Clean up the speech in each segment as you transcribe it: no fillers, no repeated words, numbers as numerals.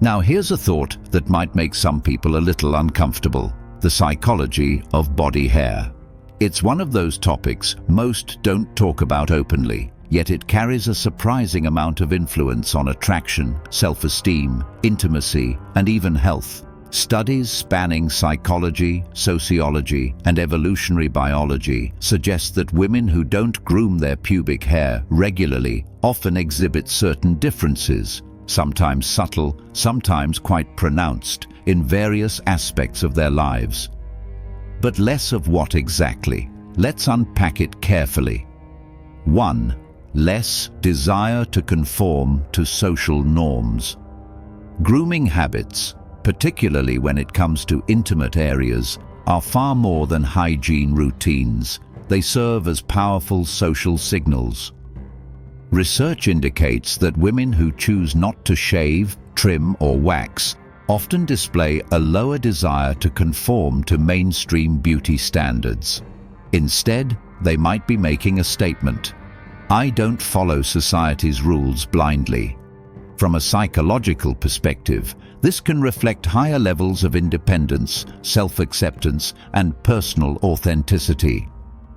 Now here's a thought that might make some people a little uncomfortable: the psychology of body hair. It's one of those topics most don't talk about openly, yet it carries a surprising amount of influence on attraction, self-esteem, intimacy, and even health. Studies spanning psychology, sociology, and evolutionary biology suggest that women who don't groom their pubic hair regularly often exhibit certain differences, sometimes subtle, sometimes quite pronounced, in various aspects of their lives. But less of what exactly. Let's unpack it carefully. 1. Less desire to conform to social norms. Grooming habits, particularly when it comes to intimate areas, are far more than hygiene routines. They serve as powerful social signals. Research indicates that women who choose not to shave, trim, or wax often display a lower desire to conform to mainstream beauty standards. Instead, they might be making a statement: "I don't follow society's rules blindly." From a psychological perspective, this can reflect higher levels of independence, self-acceptance, and personal authenticity.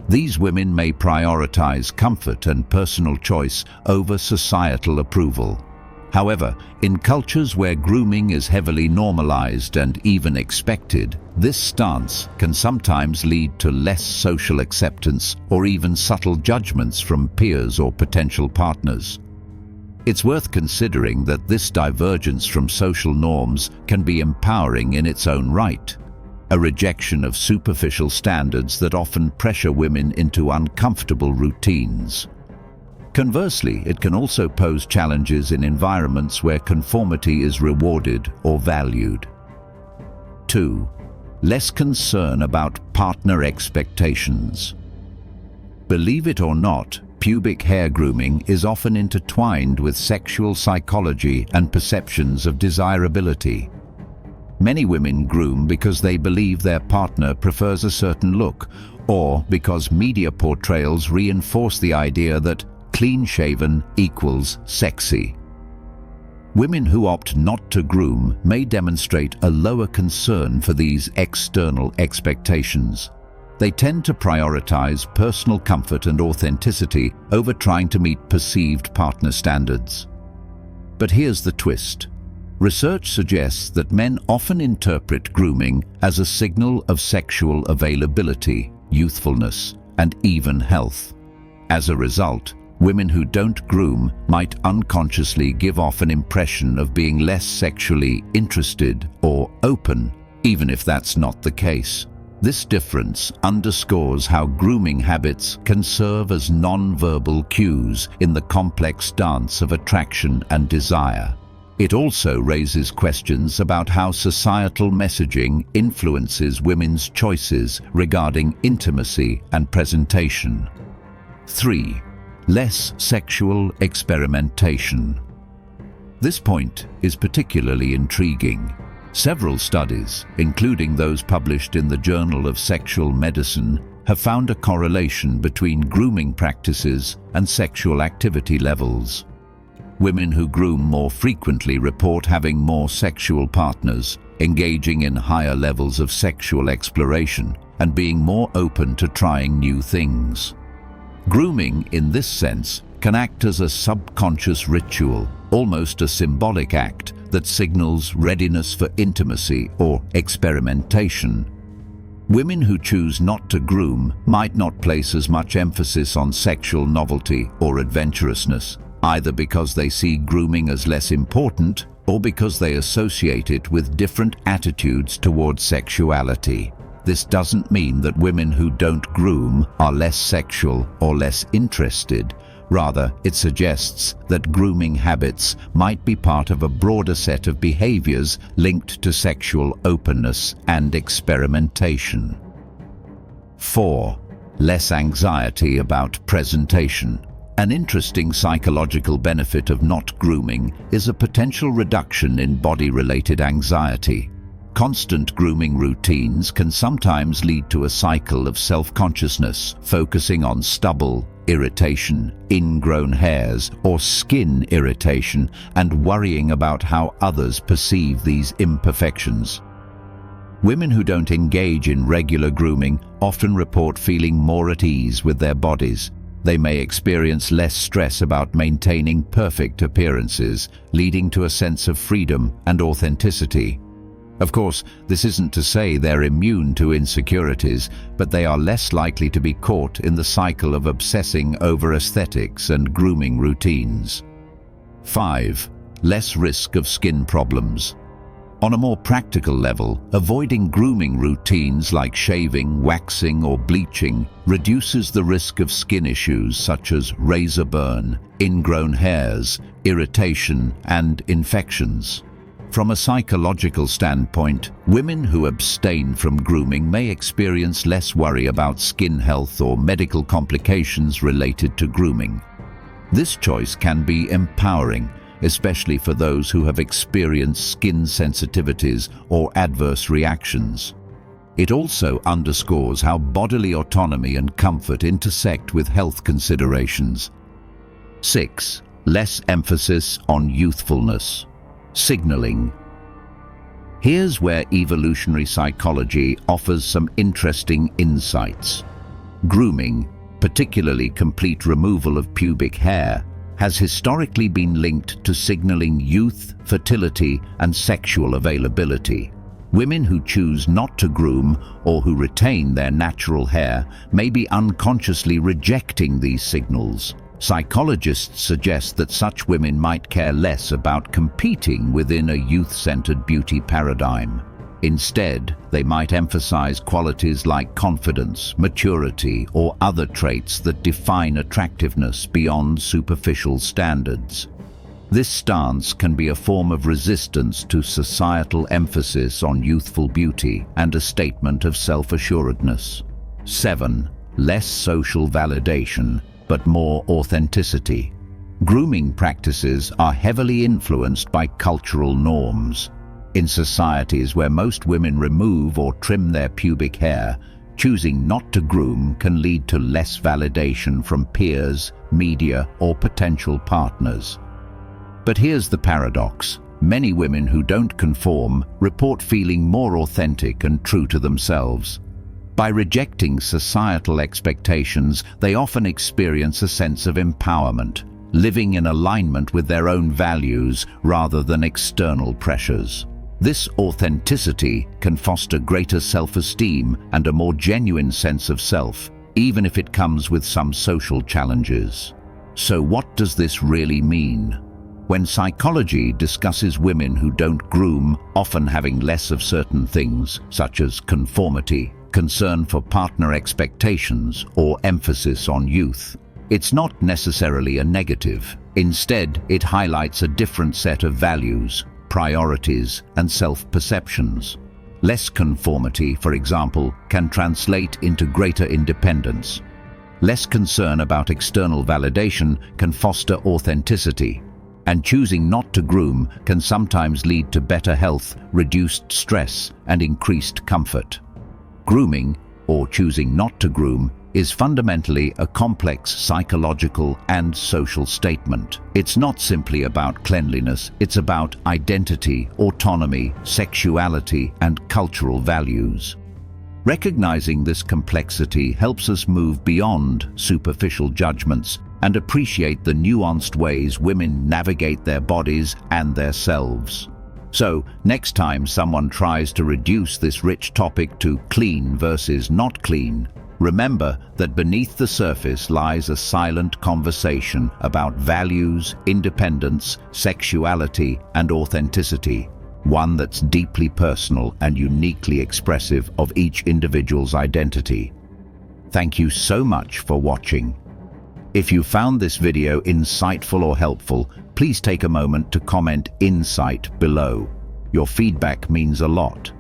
These women may prioritize comfort and personal choice over societal approval. However, in cultures where grooming is heavily normalized and even expected, this stance can sometimes lead to less social acceptance or even subtle judgments from peers or potential partners. It's worth considering that this divergence from social norms can be empowering in its own right, a rejection of superficial standards that often pressure women into uncomfortable routines. Conversely, it can also pose challenges in environments where conformity is rewarded or valued. 2. Less concern about partner expectations. Believe it or not, pubic hair grooming is often intertwined with sexual psychology and perceptions of desirability. Many women groom because they believe their partner prefers a certain look, or because media portrayals reinforce the idea that clean-shaven equals sexy. Women who opt not to groom may demonstrate a lower concern for these external expectations. They tend to prioritize personal comfort and authenticity over trying to meet perceived partner standards. But here's the twist. Research suggests that men often interpret grooming as a signal of sexual availability, youthfulness, and even health. As a result, women who don't groom might unconsciously give off an impression of being less sexually interested or open, even if that's not the case. This difference underscores how grooming habits can serve as non-verbal cues in the complex dance of attraction and desire. It also raises questions about how societal messaging influences women's choices regarding intimacy and presentation. 3. Less sexual experimentation. This point is particularly intriguing. Several studies, including those published in the Journal of Sexual Medicine, have found a correlation between grooming practices and sexual activity levels. Women who groom more frequently report having more sexual partners, engaging in higher levels of sexual exploration, and being more open to trying new things. Grooming, in this sense, can act as a subconscious ritual, almost a symbolic act that signals readiness for intimacy or experimentation. Women who choose not to groom might not place as much emphasis on sexual novelty or adventurousness, either because they see grooming as less important or because they associate it with different attitudes towards sexuality. This doesn't mean that women who don't groom are less sexual or less interested. Rather, it suggests that grooming habits might be part of a broader set of behaviors linked to sexual openness and experimentation. 4. Less anxiety about presentation. An interesting psychological benefit of not grooming is a potential reduction in body-related anxiety. Constant grooming routines can sometimes lead to a cycle of self-consciousness, focusing on stubble, irritation, ingrown hairs, or skin irritation, and worrying about how others perceive these imperfections. Women who don't engage in regular grooming often report feeling more at ease with their bodies. They may experience less stress about maintaining perfect appearances, leading to a sense of freedom and authenticity. Of course, this isn't to say they're immune to insecurities, but they are less likely to be caught in the cycle of obsessing over aesthetics and grooming routines. 5. Less risk of skin problems. On a more practical level, avoiding grooming routines like shaving, waxing, or bleaching reduces the risk of skin issues such as razor burn, ingrown hairs, irritation, and infections. From a psychological standpoint, women who abstain from grooming may experience less worry about skin health or medical complications related to grooming. This choice can be empowering, especially for those who have experienced skin sensitivities or adverse reactions. It also underscores how bodily autonomy and comfort intersect with health considerations. 6. Less emphasis on youthfulness. Signaling. Here's where evolutionary psychology offers some interesting insights. Grooming, particularly complete removal of pubic hair, has historically been linked to signaling youth, fertility, and sexual availability. Women who choose not to groom or who retain their natural hair may be unconsciously rejecting these signals. Psychologists suggest that such women might care less about competing within a youth-centered beauty paradigm. Instead, they might emphasize qualities like confidence, maturity, or other traits that define attractiveness beyond superficial standards. This stance can be a form of resistance to societal emphasis on youthful beauty and a statement of self-assuredness. 7. Less social validation, but more authenticity. Grooming practices are heavily influenced by cultural norms. In societies where most women remove or trim their pubic hair, choosing not to groom can lead to less validation from peers, media, or potential partners. But here's the paradox. Many women who don't conform report feeling more authentic and true to themselves. By rejecting societal expectations, they often experience a sense of empowerment, living in alignment with their own values rather than external pressures. This authenticity can foster greater self-esteem and a more genuine sense of self, even if it comes with some social challenges. So what does this really mean? When psychology discusses women who don't groom, often having less of certain things, such as conformity, concern for partner expectations, or emphasis on youth, it's not necessarily a negative. Instead, it highlights a different set of values, priorities, and self-perceptions. Less conformity, for example, can translate into greater independence. Less concern about external validation can foster authenticity. And choosing not to groom can sometimes lead to better health, reduced stress, and increased comfort. Grooming, or choosing not to groom, is fundamentally a complex psychological and social statement. It's not simply about cleanliness, it's about identity, autonomy, sexuality, and cultural values. Recognizing this complexity helps us move beyond superficial judgments and appreciate the nuanced ways women navigate their bodies and their selves. So, next time someone tries to reduce this rich topic to clean versus not clean, remember that beneath the surface lies a silent conversation about values, independence, sexuality, and authenticity, one that's deeply personal and uniquely expressive of each individual's identity. Thank you so much for watching. If you found this video insightful or helpful, please take a moment to comment "insight" below. Your feedback means a lot.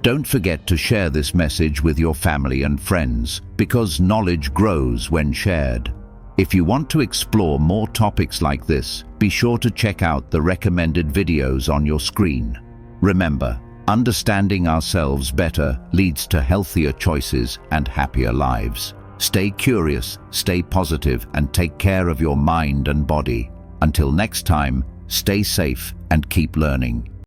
Don't forget to share this message with your family and friends, because knowledge grows when shared. If you want to explore more topics like this, be sure to check out the recommended videos on your screen. Remember, understanding ourselves better leads to healthier choices and happier lives. Stay curious, stay positive, and take care of your mind and body. Until next time, stay safe and keep learning.